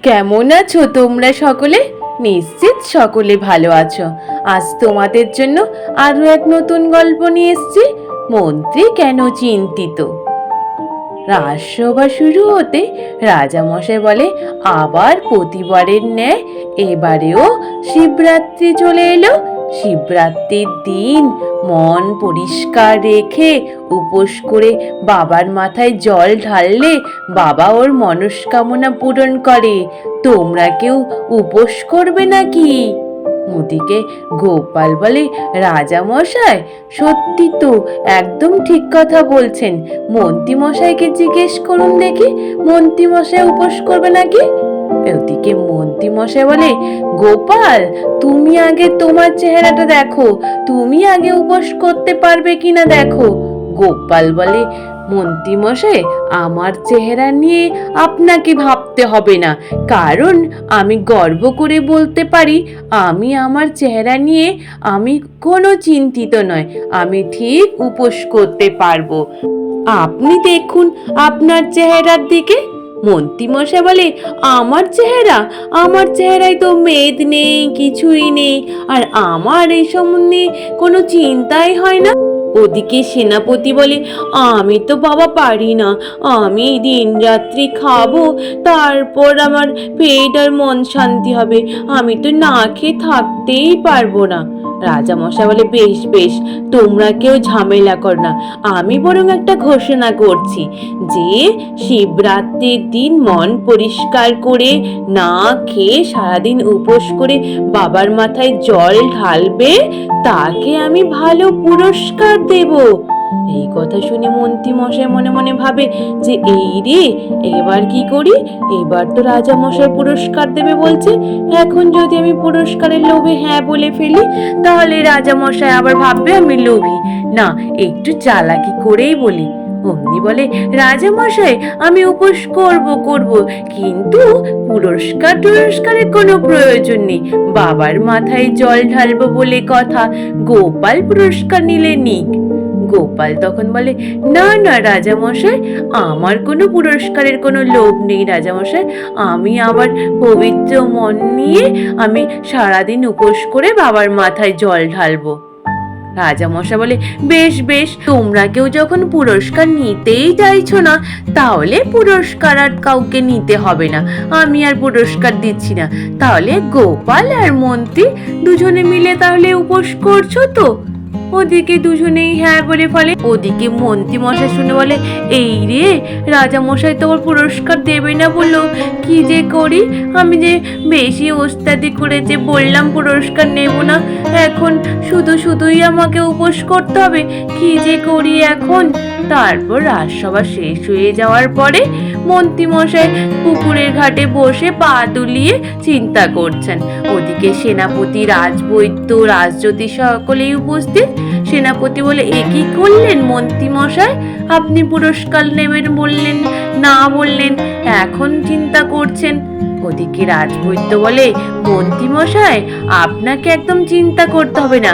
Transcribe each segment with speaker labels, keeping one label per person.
Speaker 1: কেমন আছো তোমরা সকলে? নিশ্চিত সকলে ভালো আছো। আজ তোমাদের জন্য আরো এক নতুন গল্প নিয়ে এসেছি, মন্ত্রী কেন চিন্তিত। রাজসভা শুরু হতে রাজামশাই বলে, আবার প্রতিবারের ন্যায় এবারেও শিবরাত্রি চলে এলো। শিবরাত্রির দিন মন পরিষ্কার রেখে উপোস করে বাবার মাথায় জল ঢাললে বাবা ওর মনস্কামনা পূরণ করে। তোমরা কেউ উপোস করবে নাকি? ওদিকে গোপাল বলে, রাজামশাই সত্যি তো, একদম ঠিক কথা বলছেন। মন্ত্রীমশাইকে জিজ্ঞেস করুন দেখি, মন্ত্রীমশাই উপোস করবে নাকি। ওদিকে মন্ত্রীমশাই বলে, গোপাল তুমি আগে তোমার চেহারাটা দেখো, তুমি আগে উপোস করতে পারবে কিনা দেখো। গোপাল বলে, মন্ত্রীমশাই আমার চেহারা নিয়ে আপনাকে ভাবতে হবে না, কারণ আমি গর্ব করে বলতে পারি আমি আমার চেহারা নিয়ে আমি কোনো চিন্তিত নয়, আমি ঠিক উপোস করতে পারবো। আপনি দেখুন আপনার চেহারার দিকে। মন্ত্রীমশাই বলে, আমার চেহারায় তো মেদ নেই, কিছুই নেই, আর আমার এই সম্বন্ধে কোনো চিন্তাই হয় না। ওদিকে সেনাপতি বলে, আমি তো বাবা পারি না, আমি দিন রাত্রি খাবো, তারপর আমার পেট আর মন শান্তি হবে, আমি তো না খেয়ে থাকতেই পারবো না। রাজামশাই বলে, বেশ বেশ, তোমরা কেউ ঝামেলা কর না, আমি বরং একটা ঘোষণা করছি যে শিবরাত্রির দিন মন পরিষ্কার করে না খেয়ে সারাদিন উপোস করে বাবার মাথায় জল ঢালবে, তাকে আমি ভালো পুরস্কার দেব। এই কথা শুনে মন্ত্রী মশাই মনে মনে ভাবে যে এই রে, এবার কি করি? এবার তো রাজা মশাই পুরস্কার দেবে বলছে, এখন যদি আমি পুরস্কারের লোভে হ্যাঁ বলে ফেলি, তাহলে রাজা মশাই আবার ভাববে আমি লোভী। না, একটু চালাকি করেই বলি। অমনি বলে, রাজা মশাই আমি উপোস করব, কিন্তু পুরস্কারের কোনো প্রয়োজন নেই, বাবার মাথায় জল ঢালবো বলে কথা, গোপাল পুরস্কার নিলে নিক। গোপাল তখন বলে, না না রাজামশাই, আমার কোনো পুরস্কারের কোনো লোভ নেই রাজামশাই, আমি আবার পবিত্র মন নিয়ে আমি সারাদিন উপোস করে বাবার মাথায় জল ঢালবো। রাজামশাই বলে, বেশ বেশ, তোমরা কেউ যখন পুরস্কার নিতেই চাইছো না, তাহলে পুরস্কার আর কাউকে নিতে হবে না, আমি আর পুরস্কার দিচ্ছি না। তাহলে গোপাল আর মন্ত্রী দুজনে মিলে তাহলে উপোস করছো তো? ওদিকে দুজনেই হ্যাঁ বলে ফেলে। ওদিকে মন্ত্রী মশাই শুনে বলে, এই রে, রাজা মশাই তো পুরস্কার দেবে না বললো, কি যে করি? আমি যে বেশি ওস্তাদি করে যে বললাম পুরস্কার নেব না, এখন শুধুই আমাকে উপোস করতে হবে, কি যে করি এখন? তারপর রাজসভা শেষ হয়ে যাওয়ার পরে মন্ত্রী মশাই পুকুরের ঘাটে বসে পা দুলিয়ে চিন্তা করছেন। ওদিকে সেনাপতি, রাজবৈদ্য, রাজজ্যোতিষ সকলেই উপস্থিত। সেনাপতি বলে, এ কি করলেন মন্ত্রী মশাই? আপনি পুরস্কার নেবেন বললেন, না বললেন, এখন চিন্তা করছেন। ওদিকে রাজবৈদ্য বলে, মন্ত্রী মশাই আপনাকে একদম চিন্তা করতে হবে না,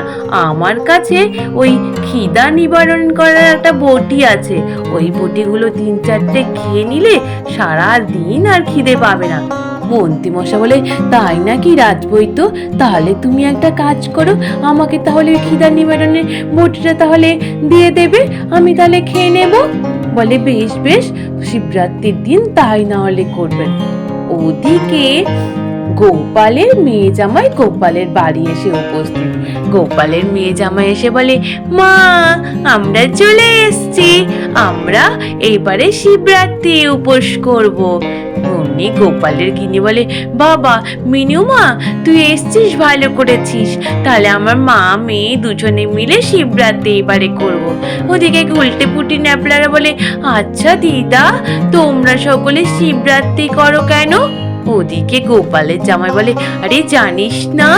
Speaker 1: আমার কাছে ওই খিদা নিবারণ করার একটা বটি আছে, ওই বটিগুলো 3-4টে খেয়ে নিলে সারা দিন আর খিদে পাবে না। মন্ত্রী মশাই বলে, তাই নাকি রাজবৈদ্য? তাহলে তুমি একটা কাজ করো, আমাকে তাহলে খিদা নিবারণের বটিটা তাহলে দিয়ে দেবে, আমি তাহলে খেয়ে নেব। বলে, বেশ বেশ, শিবরাত্রির দিন তাই না হলে করবেন। ওদিকে গোপালের মেয়ে জামাই গোপালের বাড়ি এসে উপস্থিত। গোপালের মেয়ে জামাই এসে বলে, মা আমরা চলে এসেছি, আমরা এবারে শিবরাত্রি উপোস করব। অমনি গোপালের গিন্নি বলে, বাবা মিনুমা, তুই এসছিস, ভালো করেছিস, তাহলে আমার মা মেয়ে দুজনে মিলে শিবরাত্রি এবারে করব। ওদিকে উল্টে পুটি ন্যাপলারা বলে, আচ্ছা দিদা, তোমরা সকলে শিবরাত্রি করো কেন? ওদিকে গোপালের জামাই বলে, আরে জানিস না,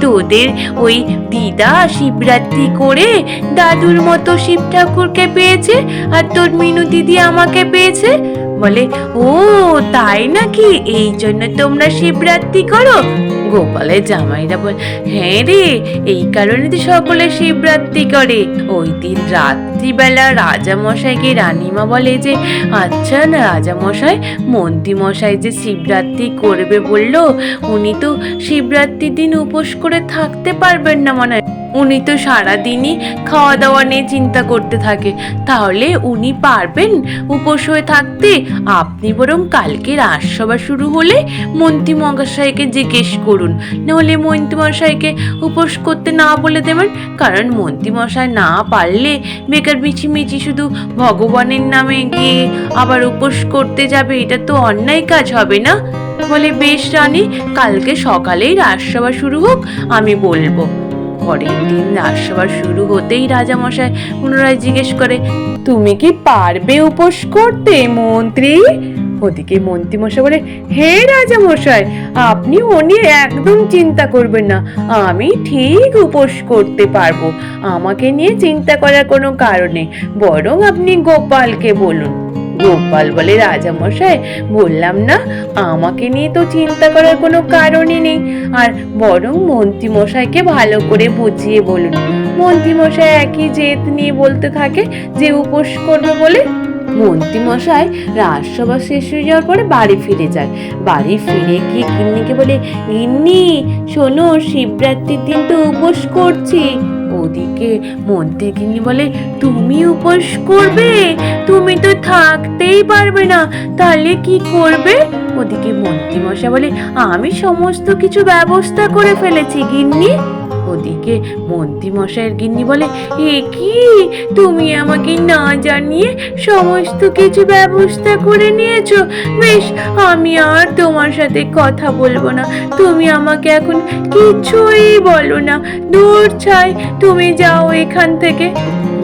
Speaker 1: তোদের ওই দিদা শিবরাত্রি করে দাদুর মতো শিব ঠাকুরকে পেয়েছে, আর তোর মিনু দিদি আমাকে পেয়েছে। বলে, ও তাই নাকি, এই জন্য তোমরা শিবরাত্রি করো? গোপালের জামাইরা বলে, হ্যাঁ রে, এই কারণে তো সকলে শিবরাত্রি করে। ওই দিন রাত্রিবেলা রাজামশাইকে রানীমা বলে যে, আচ্ছা না রাজামশাই, মন্ত্রীমশাই যে শিবরাত্রি করবে বললো, উনি তো শিবরাত্রির দিন উপোস করে থাকতে পারবেন না মনে হয়, উনি তো সারাদিনই খাওয়া দাওয়া নিয়ে চিন্তা করতে থাকে, তাহলে উনি পারবেন উপোস হয়ে থাকতে? আপনি বরং কালকে রাজসভা শুরু হলে মন্ত্রীমশাইকে জিজ্ঞেস করুন, নাহলে মন্ত্রীমশাইকে উপোস করতে না বলে দেবেন, কারণ মন্ত্রীমশাই না পারলে বেকার মিছিমিছি শুধু ভগবানের নামে গিয়ে আবার উপোস করতে যাবে, এটা তো অন্যায় কাজ হবে না? বলে, বেশ রানী, কালকে সকালেই রাজসভা শুরু হোক, আমি বলবো। পরের দিন রাজসভা শুরু হতেই রাজামশাই পুনরায় জিজ্ঞেস করে, তুমি কি পারবে উপোস করতে মন্ত্রী? ওদিকে মন্ত্রীমশাই বলে, হ্যাঁ রাজামশাই, আপনি ও নিয়ে একদম চিন্তা করবেন না, আমি ঠিক উপোস করতে পারবো, আমাকে নিয়ে চিন্তা করার কোনো কারণ নেই, বরং আপনি গোপালকে বলুন। গোপাল বলে, রাজামশাই বললাম না, আমাকে নিয়ে তো চিন্তা করার কোনো কারণই নেই, আর বরং মন্ত্রীমশাইকে ভালো করে বুঝিয়ে বলুন। মন্ত্রীমশাই একই জেদ নিয়ে বলতে থাকে যে উপোস করবে বলে। মন্ত্রীমশাই রাজসভা শেষ হয়ে যাওয়ার পরে বাড়ি ফিরে যায়। বাড়ি ফিরে গিয়ে গিন্নিকে বলে, গিন্নি শোনো, শিবরাত্রির দিন তো উপোস করছি। ওদিকে মন্ত্রী গিন্নি বলে, তুমি উপোস করবে? তুমি তো থাকতেই পারবে না, তাহলে কি করবে? ওদিকে মন্ত্রীমশাই বলে, আমি সমস্ত কিছু ব্যবস্থা করে ফেলেছি গিন্নি। ওদিকে মন্ত্রীমশাইয়ের গিন্নি বলে, এ কি, তুমি আমাকে না জানিয়ে সমস্ত কিছু ব্যবস্থা করে নিয়েছো? বেশ, আমি আর তোমার সাথে কথা বলবো না, তুমি আমাকে এখন কিছুই বলো না, দূর ছাই, তুমি যাও এখান থেকে।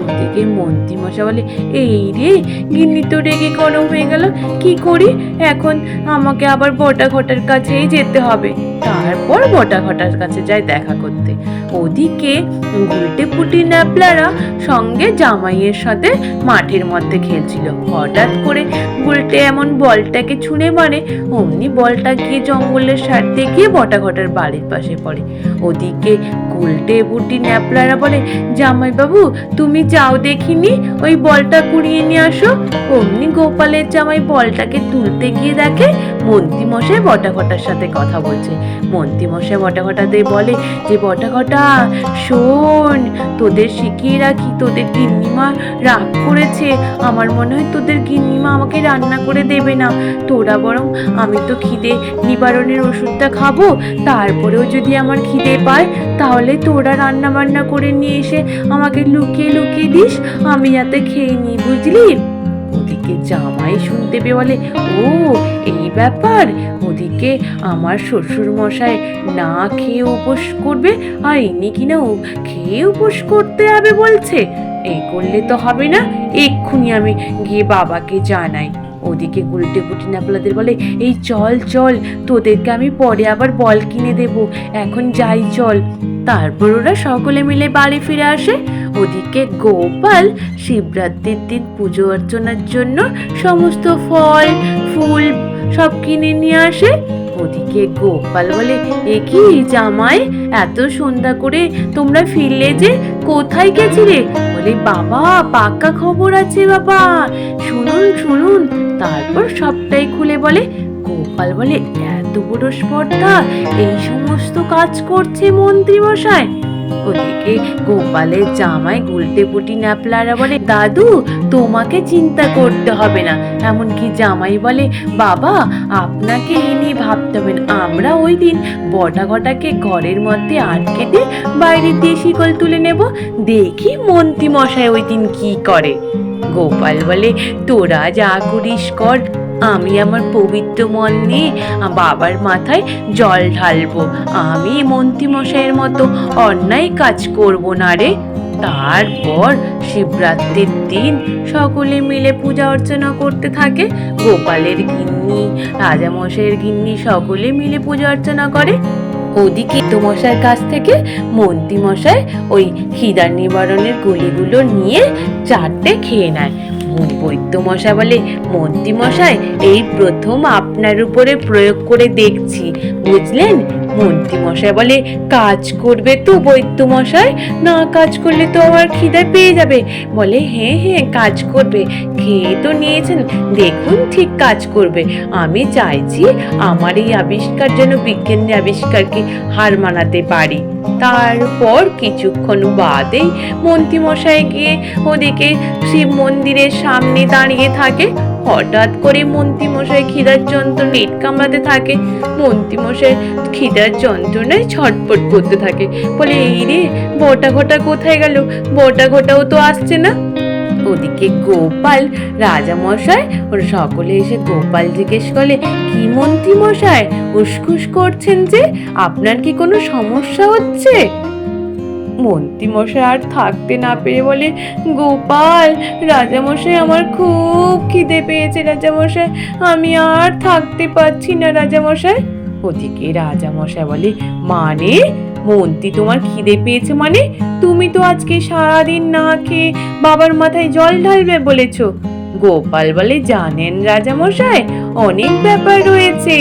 Speaker 1: ওদিকে মন্ত্রীমশাই বলে, এই রে, গিন্নি তো রেগে গরম হয়ে গেল, কি করি এখন? আমাকে আবার বটা ঘটার কাছেই যেতে হবে। তারপর বটা ঘটার কাছে যায় দেখা করতে। ওদিকে গুলটে পুটি ন্যাপলারা সঙ্গে জামাইয়ের সাথে মাঠের মধ্যে খেলছিল। হঠাৎ করে গুলটে এমন বলটাকে ছুঁড়ে মারে, অমনি বলটা গিয়ে জঙ্গলের সাইডে গিয়ে বটা ঘটার বাড়ির পাশে পড়ে। ওদিকে গুলটে পুটি ন্যাপলারা বলে, জামাই বাবু তুমি যাও দেখিনি, ওই বলটা কুড়িয়ে নিয়ে আসো। অমনি গোপালের জামাই বলটাকে তুলতে গিয়ে দেখে মন্ত্রীমশাই বটা ঘটার সাথে কথা বলছে। মন্ত্রীমশাই বটা ঘটাদের বলে যে, বটা ঘটা শোন, তোদের শিখিয়ে রাখি, তোদের গিন্নিমা রাগ করেছে, আমার মনে হয় তোদের গিন্নিমা আমাকে রান্না করে দেবে না, তোরা বরং, আমি তো খিদে নিবারণের ওষুধটা খাবো, তারপরেও যদি আমার খিদে পায় তাহলে তোরা রান্না বান্না করে নিয়ে এসে আমাকে লুকিয়ে লুকিয়ে দিস, আমি যাতে খেয়ে নিই, বুঝলি? ওদিকে জামাই শুনতে পেয়ে বলে, ও এই ব্যাপার। ওদিকে আমার শ্বশুর মশাই না খেয়ে উপোস করবে, আর ইনি কিনা খেয়ে উপোস করতে হবে বলছে, এই করলে তো হবে না, এক্ষুনি আমি গিয়ে বাবাকে জানাই। ওদিকে গুলটে পুটি ন্যাপলাদের বলে, এই চল চল, তোদেরকে আমি পরে আবার বল কিনে দেব, এখন যাই চল। তারপর ওরা সকলে মিলে বাড়ি ফিরে আসে। ওদিকে গোপাল শিবরাত্রির দিন পুজো অর্চনার জন্য সমস্ত ফল ফুল সব কিনে নিয়ে আসে। ওদিকে গোপাল বলে, এ কি জামাই, এত সন্ধ্যা করে তোমরা ফিরলে যে, কোথায় গেছিলে? বলে, বাবা পাক্কা খবর আছে বাবা, শুনুন শুনুন। তারপর সবটাই খুলে বলে। গোপাল বলে, এত বড় স্পর্ধা, এই সমস্ত কাজ করছে মন্ত্রীমশাই? ওদিকে গোপালের জামাই গুলটে পুটি ন্যাপলারা বলে, দাদু তোমাকে চিন্তা করতে হবে না। এমনকি জামাই বলে, বাবা আপনাকে এ নিয়ে ভাবতে হবে না, আমরা ওই দিন বটা ঘটাকে ঘরের মধ্যে আটকে দিয়ে বাইরে দিয়ে শিকল তুলে নেব, দেখি মন্ত্রীমশাই ওই দিন কি করে। গোপাল বলে, তোরা যা করিস কর, আমি আমার পবিত্র মন নিয়ে বাবার মাথায় জল ঢালবো, আমি মন্ত্রীমশাইয়ের মতো অন্যায় কাজ করব না রে। তারপর শিবরাত্রির দিন সকলে মিলে পূজা অর্চনা করতে থাকে। গোপালের গিন্নি, রাজামশাইয়ের গিন্নি সকলে মিলে পূজা অর্চনা করে। ওদিকে মশাইয়ের কাছ থেকে মন্ত্রীমশাই ওই খিদা নিবারণের গুলিগুলো নিয়ে চারটে খেয়ে নেয়। বৈদ্যমশাই বলে, মন্ত্রীমশাই এই প্রথম আপনার উপরে প্রয়োগ করে দেখছি, বুঝলেন? মন্ত্রীমশাই বলে, কাজ করবে তো বৈদ্যমশাই? না কাজ করলে তো আমার খিদে পেয়ে যাবে। বলে, হ্যাঁ হ্যাঁ কাজ করবে, খেয়ে তো নিয়েছেন, দেখুন ঠিক কাজ করবে। আমি চাইছি আমার এই আবিষ্কার যেন বিজ্ঞানের আবিষ্কারকে হার মানাতে পারি। তারপর কিছুক্ষণ বাদেই মন্ত্রীমশাই গিয়ে ওদিকে শিব মন্দিরের সামনে দাঁড়িয়ে থাকে। হঠাৎ করে মন্ত্রীমশাই খিদার যন্ত্রণা পেট কামড়াতে থাকে। মন্ত্রীমশাই খিদার যন্ত্রণায় ছটফট করতে থাকে, বলে, এই রে, বটা ঘটা কোথায় গেল? বটা ঘটাও তো আসছে না। ওদিকে গোপাল রাজামশাই ওর সকলে এসে গোপাল জিজ্ঞেস করলে, কি মন্ত্রীমশাই উসখুস করছেন যে? আপনার কি কোনো সমস্যা হচ্ছে? মন্ত্রীমশাই আর থাকতে না পেরে বলে, গোপাল রাজামশাই, আমার খুব খিদে পেয়েছে রাজামশাই, আমি আর থাকতে পারছি না রাজামশাই। ওদিকে রাজামশাই বলে, মানে মন্ত্রী তোমার খিদে পেয়েছে মানে? তুমি তো আজকে সারাদিন না খেয়ে বাবার মাথায় জল ঢালবে বলেছো। গোপাল বলে, জানেন রাজামশাই, অনেক ব্যাপার রয়েছে।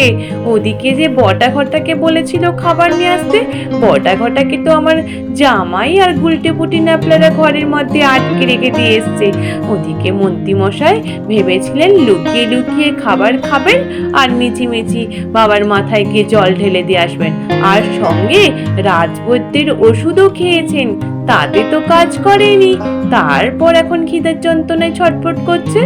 Speaker 1: ওদিকে যে বটা ঘটাকে বলেছিল খাবার নিয়ে আসতে, বটা ঘটাকে তো আমার জামাই আর গুলটে পুটি ন্যাপলারা ঘরের মধ্যে আটকে রেখে দিয়ে এসছে। ওদিকে মন্ত্রীমশাই ভেবেছিলেন লুকিয়ে লুকিয়ে খাবার খাবেন আর মিছিমিছি বাবার মাথায় গিয়ে জল ঢেলে দিয়ে আসবেন, আর সঙ্গে রাজবৈদ্যের ওষুধও খেয়েছেন, তাতে তো কাজ করেনি। তারপর এখন খিদের যন্ত্রণায় ছটফট করছে।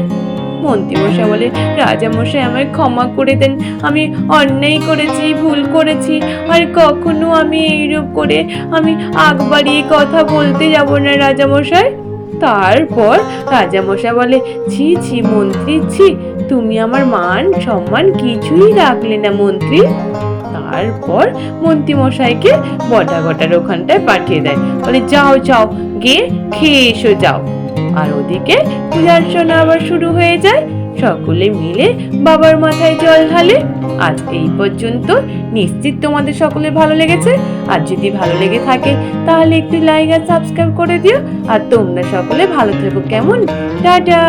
Speaker 1: মন্ত্রীমশাই বলে, রাজামশাই আমায় ক্ষমা করে দেন, আমি অন্যায় করেছি, ভুল করেছি, আর কখনো আমি এইরূপ করে আমি আগ বাড়িয়ে কথা বলতে যাব না রাজামশাই। তারপর রাজামশাই বলে, ছি ছি মন্ত্রী, ছি, তুমি আমার মান সম্মান কিছুই রাখলে না মন্ত্রী। তারপর মন্ত্রীমশাইকে বটা ঘটার ওখানটায় পাঠিয়ে দেয়, বলে, যাও যাও গিয়ে খেয়ে এসো যাও। আর ওদিকে পূজার্চনা আবার শুরু হয়ে যায়, সকলে মিলে বাবার মাথায় জল ঢালে। আজ এই পর্যন্ত, নিশ্চিত তোমাদের সকলে ভালো লেগেছে। আর যদি ভালো লেগে থাকে তাহলে একটু লাইক আর সাবস্ক্রাইব করে দিও। আর তোমরা সকলে ভালো থেকো, কেমন? টাটা।